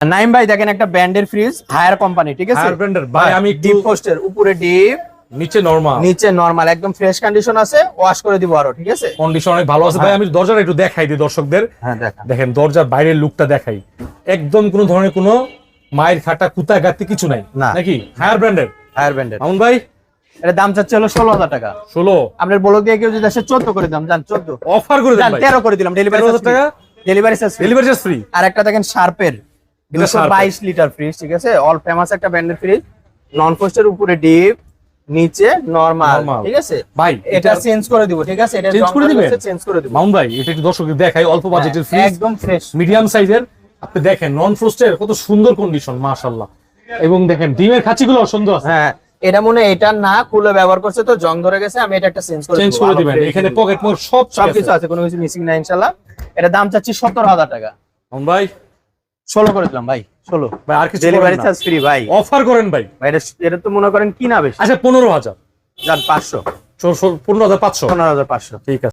নাইম ভাই দেখেন একটা ব্র্যান্ডের ফ্রিজ, হায়ার কোম্পানি, ঠিক আছে? হায়ার ব্র্যান্ডের ভাই, আমি ডিপ পোস্টের, উপরে ডিপ, নিচে নরমাল, নিচে নরমাল, একদম ফ্রেশ কন্ডিশন আছে, ওয়াশ করে দিব আরো, ঠিক আছে? কন্ডিশন অনেক ভালো আছে ভাই। আমি দরজাটা একটু দেখাই দিই দর্শকদের। হ্যাঁ দেখা। দেখেন দরজার বাইরের লুকটা দেখাই, একদম কোনো ধরনের কোনো মায়ের খাটা কুতা গাতি কিছু নাই না। নাকি? হায়ার ব্র্যান্ডের, হায়ার ব্র্যান্ডের। মামুন ভাই এর দাম চাচ্ছে হলো 16,000 টাকা। 16 আপনার ব্লগ দিয়ে কেউ যদি আসে 14 করে দাম, জান 14 অফার করে দেন জান ভাই, 13 করে দিলাম, ডেলিভারি 13,000 টাকা delivery charge delivery charge free. আর একটা দেখেন শার্পের এটা Sharp 222 লিটার ফ্রিজ, ঠিক আছে? অল ফেমাস একটা ব্র্যান্ডের ফ্রিজ, নন পোস্টের, উপরে ডিপ, নিচে নরমাল, Normal। ঠিক আছে? ভাই এটা চেঞ্জ করে দিব, ঠিক আছে? এটা Change করে দিবেন? চেঞ্জ করে দিব, মামুন ভাই এটা একটু দর্শকদের দেখাই, অল্প বাজেটের ফ্রিজ, একদম ফ্রেশ। মিডিয়াম সাইজের। আপনি দেখেন নন ফ্রস্টের কত সুন্দর কন্ডিশন, মাশাআল্লাহ। এবং দেখেন ডিমের খাঁচিগুলো সুন্দর আছে। হ্যাঁ, এটা মনে হয় এটা না খুলে ব্যবহার করছে তো জং ধরে গেছে, আমি এটা একটা চেঞ্জ করে চেঞ্জ দিব, করে ভালো দিবেন, fresh এখানে দিব। পকেট মোর সব সবকিছু আছে, কোনো কিছু মিসিং নাই ইনশাআল্লাহ। এটা দাম চাচ্ছি 17,000 টাকা। মামুন ভাই 16 করে দিলাম ভাই, 16। ভাই আর কিছু ডেলিভারি চার্জ ফ্রি ভাই। অফার করেন ভাই। ভাই এটা তো মনে করেন কিনা বেশি, আচ্ছা 15,000, যান 500, 15,500, 15,500। ঠিক আছে।